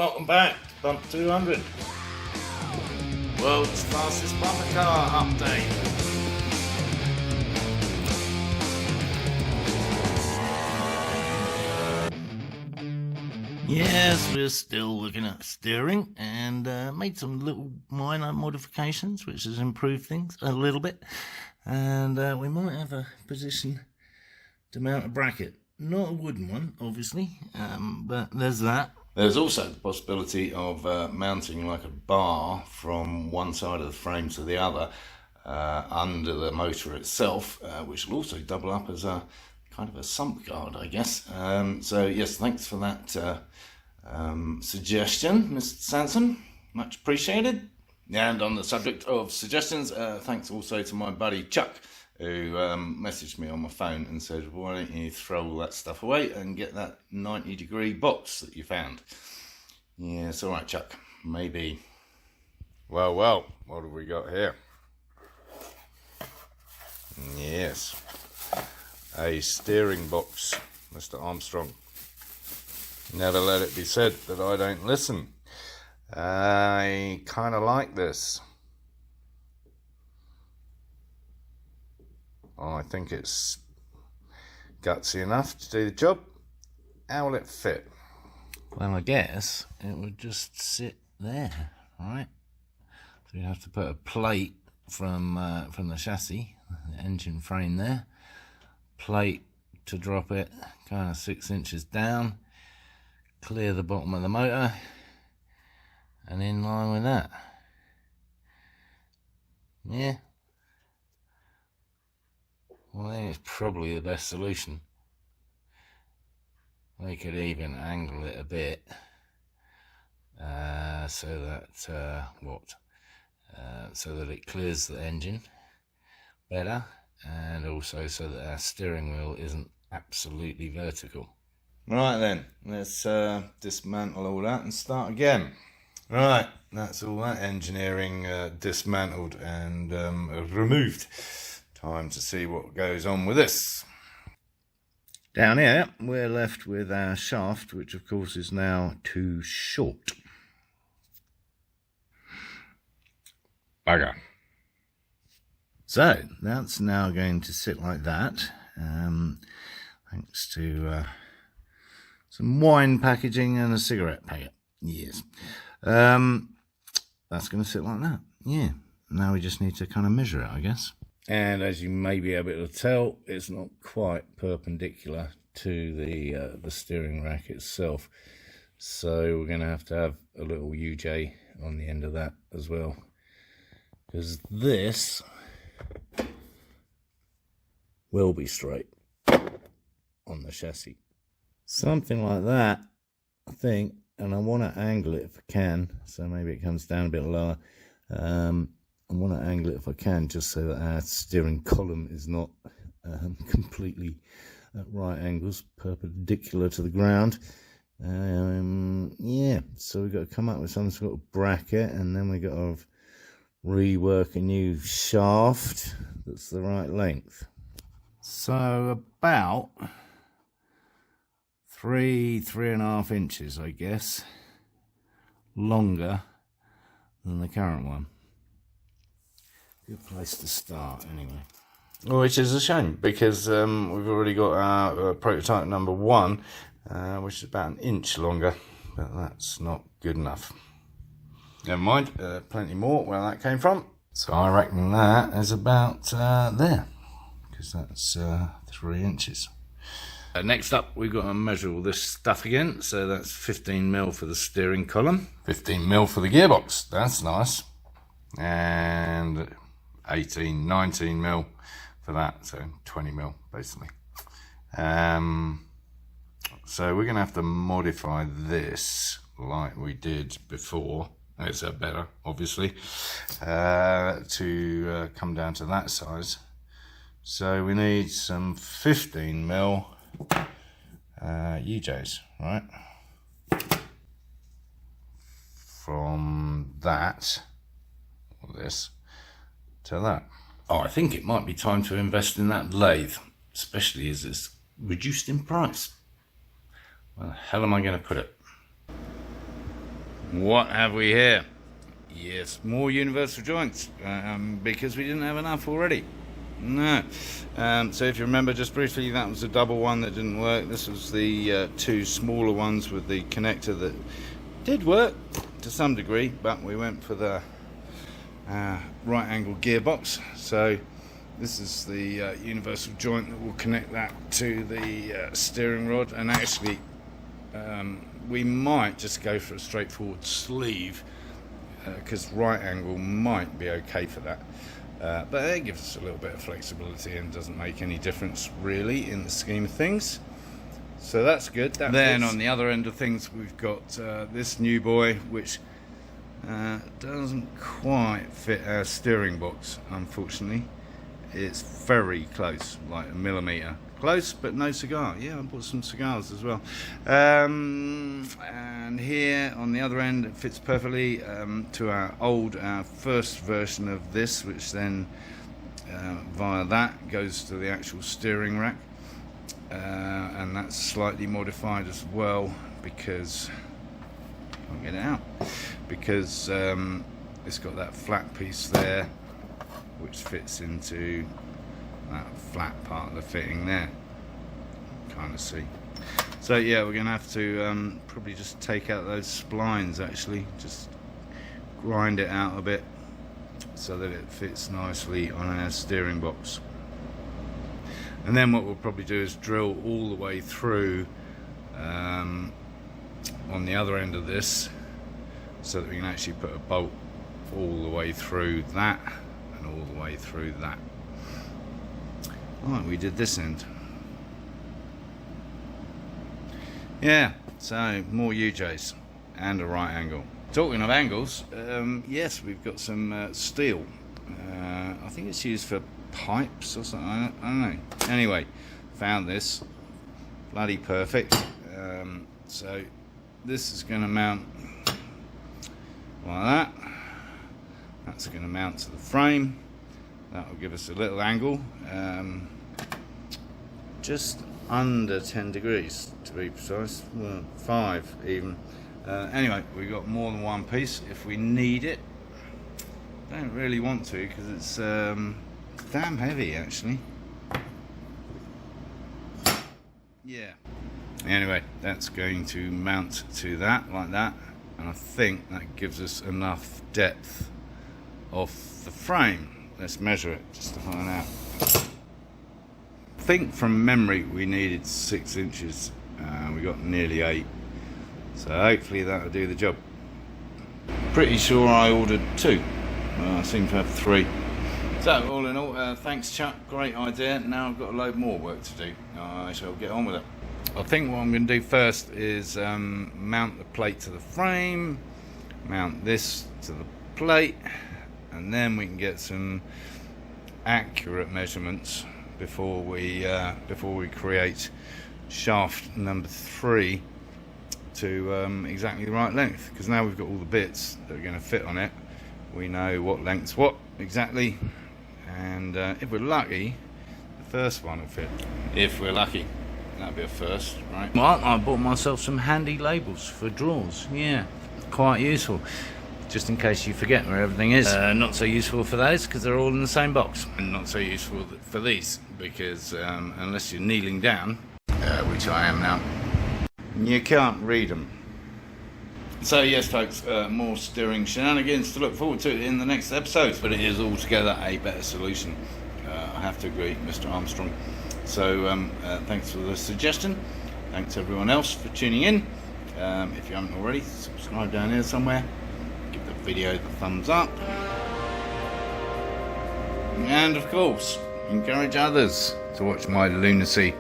welcome back to Bump 200. World's fastest bumper car update. Yes, we're still looking at steering and made some little minor modifications which has improved things a little bit. And we might have a position to mount a bracket. Not a wooden one, obviously, but there's that. There's also the possibility of mounting like a bar from one side of the frame to the other under the motor itself, which will also double up as a kind of a sump guard, I guess. So yes, thanks for that suggestion, Mr. Sanson. Much appreciated. And on the subject of suggestions, thanks also to my buddy Chuck, who messaged me on my phone and said, why don't you throw all that stuff away and get that 90-degree box that you found? Yeah, it's all right, Chuck. Maybe. Well, what have we got here? Yes, a steering box, Mr. Armstrong. Never let it be said that I don't listen. I kind of like this. I think it's gutsy enough to do the job. How will it fit? Well, I guess it would just sit there, right? So you have to put a plate from the chassis, the engine frame there. Plate to drop it kind of 6 inches down. Clear the bottom of the motor. And in line with that. Yeah. Well, I think it's probably the best solution. We could even angle it a bit so that it clears the engine better, and also so that our steering wheel isn't absolutely vertical. Right then, let's dismantle all that and start again. Right, that's all that engineering dismantled and removed. Time to see what goes on with this. Down here, we're left with our shaft, which of course is now too short. Bugger. So, that's now going to sit like that, thanks to some wine packaging and a cigarette packet. Yes. That's going to sit like that. Yeah. Now we just need to kind of measure it, I guess. And as you may be able to tell, it's not quite perpendicular to the steering rack itself. So we're going to have a little UJ on the end of that as well. Because this will be straight on the chassis. Something like that, I think. And I want to angle it if I can. So maybe it comes down a bit lower. I want to angle it if I can, just so that our steering column is not completely at right angles, perpendicular to the ground. Yeah, so we've got to come up with some sort of bracket, and then we've got to rework a new shaft that's the right length. So about 3.5 inches, I guess, longer than the current one. Good place to start, anyway. Which is a shame, because we've already got our prototype number 1, which is about 1 inch longer, but that's not good enough. Never mind, plenty more where that came from. So I reckon that is about there, because that's 3 inches. Next up, we've got to measure all this stuff again. So that's 15mm for the steering column, 15mm for the gearbox. That's nice. And 19mm for that, so 20mm basically. So we're going to have to modify this like we did before. It's better, obviously, to come down to that size. So we need some 15mm UJs, right? From that, or this, to that. Oh, I think it might be time to invest in that lathe, especially as it's reduced in price. Where the hell am I going to put it? What have we here? Yes, more universal joints, because we didn't have enough already. No. So if you remember, just briefly, that was a double one that didn't work. This was the two smaller ones with the connector that did work to some degree, but we went for the right angle gearbox. So this is the universal joint that will connect that to the steering rod, and actually we might just go for a straightforward sleeve, because right angle might be okay for that. But it gives us a little bit of flexibility and doesn't make any difference really in the scheme of things. So that's good. Then on the other end of things, we've got this new boy, which doesn't quite fit our steering box, unfortunately. It's very close, like a millimetre. Close, but no cigar. Yeah, I bought some cigars as well. And here on the other end, it fits perfectly to our first version of this, which then via that goes to the actual steering rack. And that's slightly modified as well, because I can't get it out, because it's got that flat piece there which fits into that flat part of the fitting there, kind of see. So yeah, we're gonna have to probably just take out those splines, actually just grind it out a bit so that it fits nicely on our steering box. And then what we'll probably do is drill all the way through on the other end of this, so that we can actually put a bolt all the way through that and all the way through that. Right, we did this end. Yeah, so more UJs and a right angle. Talking of angles, yes, we've got some steel. I think it's used for pipes or something, I don't know. Anyway, found this, bloody perfect. So this is going to mount like that. That's going to mount to the frame. That will give us a little angle, just under 10 degrees to be precise, well, 5 even. Anyway, we've got more than one piece if we need it. Don't really want to, because it's damn heavy actually. Yeah. Anyway, that's going to mount to that like that, and I think that gives us enough depth off the frame. Let's measure it just to find out. I think from memory we needed 6 inches. We got nearly 8, so hopefully that'll do the job. Pretty sure I ordered 2. I seem to have 3. So all in all, thanks Chuck, great idea. Now I've got a load more work to do. I shall get on with it. I think what I'm going to do first is mount the plate to the frame, mount this to the plate, and then we can get some accurate measurements before we create shaft number 3 to exactly the right length. Because now we've got all the bits that are going to fit on it, we know what length's what exactly, and if we're lucky, the first one will fit. If we're lucky, that'll be a first, right? Well, I bought myself some handy labels for drawers. Yeah, quite useful. Just in case you forget where everything is. Not so useful for those because they're all in the same box. And not so useful for these because unless you're kneeling down, which I am now, you can't read them. So yes folks, more steering shenanigans to look forward to in the next episode, but it is altogether a better solution. I have to agree, Mr. Armstrong. So thanks for the suggestion. Thanks everyone else for tuning in. If you haven't already, subscribe down here somewhere. Give the video the thumbs up, and of course encourage others to watch my lunacy.